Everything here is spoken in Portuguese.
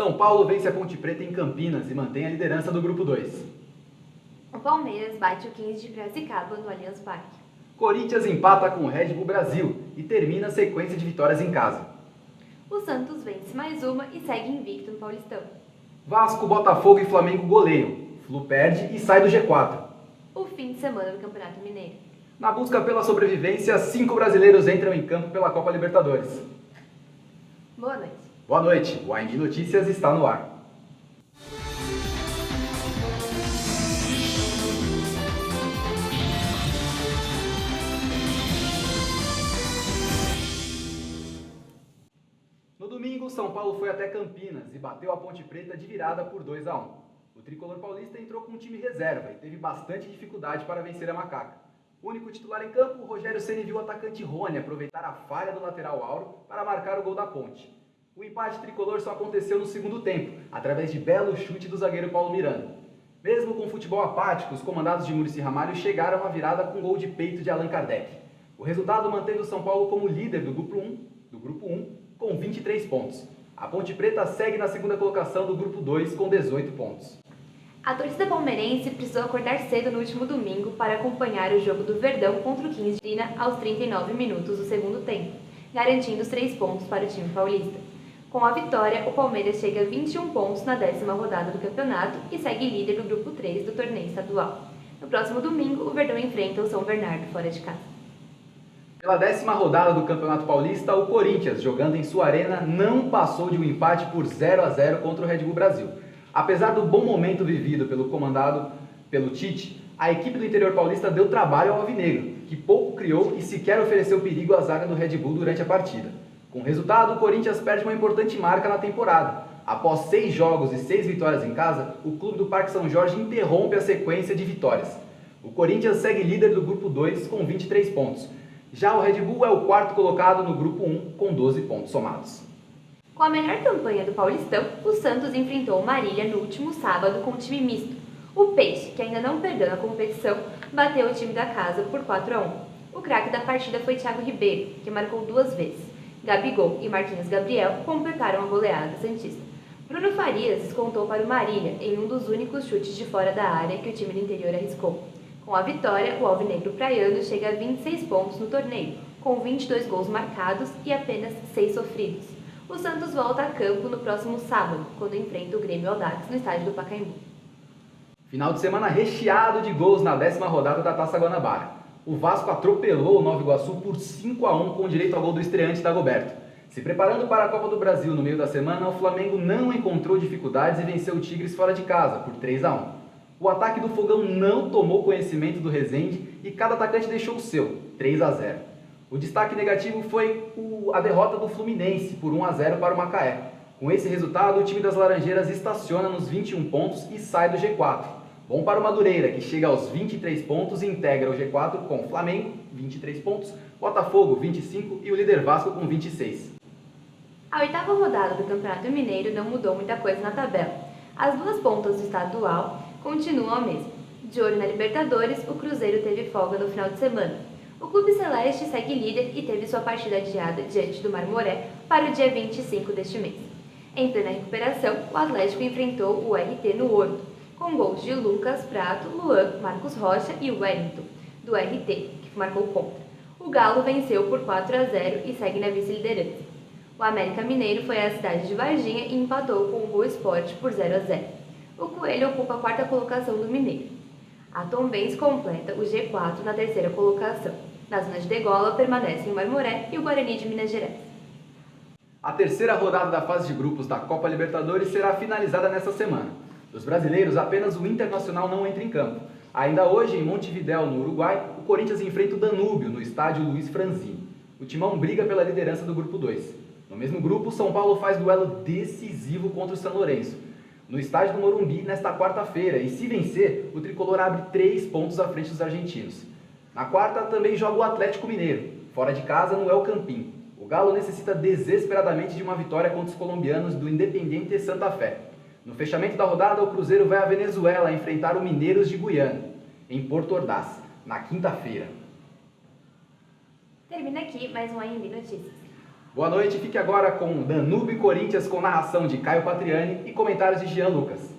São Paulo vence a Ponte Preta em Campinas e mantém a liderança do Grupo 2. O Palmeiras bate o 15 de Piracicaba no Allianz Parque. Corinthians empata com o Red Bull Brasil e termina a sequência de vitórias em casa. O Santos vence mais uma e segue invicto no Paulistão. Vasco, Botafogo e Flamengo goleiam. Flu perde e sai do G4. O fim de semana do Campeonato Mineiro. Na busca pela sobrevivência, 5 brasileiros entram em campo pela Copa Libertadores. Boa noite. Boa noite, o AMB Notícias está no ar. No domingo, São Paulo foi até Campinas e bateu a Ponte Preta de virada por 2-1. O tricolor paulista entrou com um time reserva e teve bastante dificuldade para vencer a Macaca. O único titular em campo, Rogério Ceni viu o atacante Rony aproveitar a falha do lateral Auro para marcar o gol da Ponte. O empate tricolor só aconteceu no segundo tempo, através de belo chute do zagueiro Paulo Miranda. Mesmo com futebol apático, os comandados de Muricy Ramalho chegaram à virada com gol de peito de Allan Kardec. O resultado manteve o São Paulo como líder do Grupo 1, com 23 pontos. A Ponte Preta segue na segunda colocação do Grupo 2 com 18 pontos. A torcida palmeirense precisou acordar cedo no último domingo para acompanhar o jogo do Verdão contra o 15 de Lina aos 39 minutos do segundo tempo, garantindo os 3 pontos para o time paulista. Com a vitória, o Palmeiras chega a 21 pontos na 10ª rodada do campeonato e segue líder do Grupo 3 do torneio estadual. No próximo domingo, o Verdão enfrenta o São Bernardo fora de casa. Pela 10ª rodada do Campeonato Paulista, o Corinthians, jogando em sua arena, não passou de um empate por 0-0 contra o Red Bull Brasil. Apesar do bom momento vivido pelo comandado pelo Tite, a equipe do interior paulista deu trabalho ao alvinegro, que pouco criou e sequer ofereceu perigo à zaga do Red Bull durante a partida. Com o resultado, o Corinthians perde uma importante marca na temporada. Após 6 jogos e 6 vitórias em casa, o clube do Parque São Jorge interrompe a sequência de vitórias. O Corinthians segue líder do Grupo 2 com 23 pontos. Já o Red Bull é o 4º colocado no Grupo 1 com 12 pontos somados. Com a melhor campanha do Paulistão, o Santos enfrentou o Marília no último sábado com um time misto. O Peixe, que ainda não perdeu na competição, bateu o time da casa por 4-1. O craque da partida foi Thiago Ribeiro, que marcou 2 vezes. Gabigol e Marquinhos Gabriel completaram a goleada santista. Bruno Farias descontou para o Marília em um dos únicos chutes de fora da área que o time do interior arriscou. Com a vitória, o alvinegro praiano chega a 26 pontos no torneio, com 22 gols marcados e apenas 6 sofridos. O Santos volta a campo no próximo sábado, quando enfrenta o Grêmio Audax no estádio do Pacaembu. Final de semana recheado de gols na 10ª rodada da Taça Guanabara. O Vasco atropelou o Nova Iguaçu por 5-1 com direito ao gol do estreante Dagoberto. Se preparando para a Copa do Brasil no meio da semana, o Flamengo não encontrou dificuldades e venceu o Tigres fora de casa por 3-1. O ataque do Fogão não tomou conhecimento do Rezende e cada atacante deixou o seu, 3-0. O destaque negativo foi a derrota do Fluminense por 1-0 para o Macaé. Com esse resultado, o time das Laranjeiras estaciona nos 21 pontos e sai do G4. Bom para o Madureira, que chega aos 23 pontos e integra o G4 com Flamengo, 23 pontos, Botafogo, 25 e o líder Vasco com 26. A 8ª rodada do Campeonato Mineiro não mudou muita coisa na tabela. As 2 pontas do estadual continuam a mesma. De olho na Libertadores, o Cruzeiro teve folga no final de semana. O Clube Celeste segue líder e teve sua partida adiada diante do Marmoré para o dia 25 deste mês. Em plena recuperação, o Atlético enfrentou o RT no Horto, com gols de Lucas, Prato, Luan, Marcos Rocha e Wellington, do RT, que marcou contra. O Galo venceu por 4-0 e segue na vice-liderança. O América Mineiro foi à cidade de Varginha e empatou com o Boa Esporte por 0-0. O Coelho ocupa a 4ª colocação do Mineiro. A Tombense completa o G4 na 3ª colocação. Na zona de degola permanecem o Marmoré e o Guarani de Minas Gerais. A 3ª rodada da fase de grupos da Copa Libertadores será finalizada nesta semana. Dos brasileiros, apenas o Internacional não entra em campo. Ainda hoje, em Montevidéu, no Uruguai, o Corinthians enfrenta o Danúbio, no estádio Luiz Franzini. O Timão briga pela liderança do Grupo 2. No mesmo grupo, São Paulo faz duelo decisivo contra o São Lourenço, no estádio do Morumbi, nesta quarta-feira, e se vencer, o tricolor abre 3 pontos à frente dos argentinos. Na quarta, também joga o Atlético Mineiro, fora de casa no El Campín. O Galo necessita desesperadamente de uma vitória contra os colombianos do Independiente Santa Fé. No fechamento da rodada, o Cruzeiro vai à Venezuela enfrentar o Mineiros de Guiana, em Porto Ordaz, na quinta-feira. Termina aqui mais um AMB Notícias. Boa noite, fique agora com Danúbio e Corinthians com narração de Caio Patriani e comentários de Jean Lucas.